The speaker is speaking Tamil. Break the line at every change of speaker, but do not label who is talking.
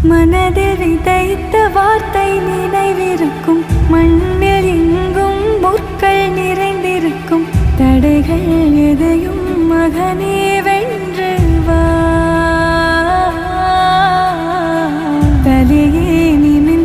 மனதில் விதைத்த வார்த்தை நினைவிருக்கும், மண்ணில் எங்கும் முற்கள் நிறைந்திருக்கும். தடைகள் எதையும் மகனே வென்று வா, தலையே நிமிர்ந்து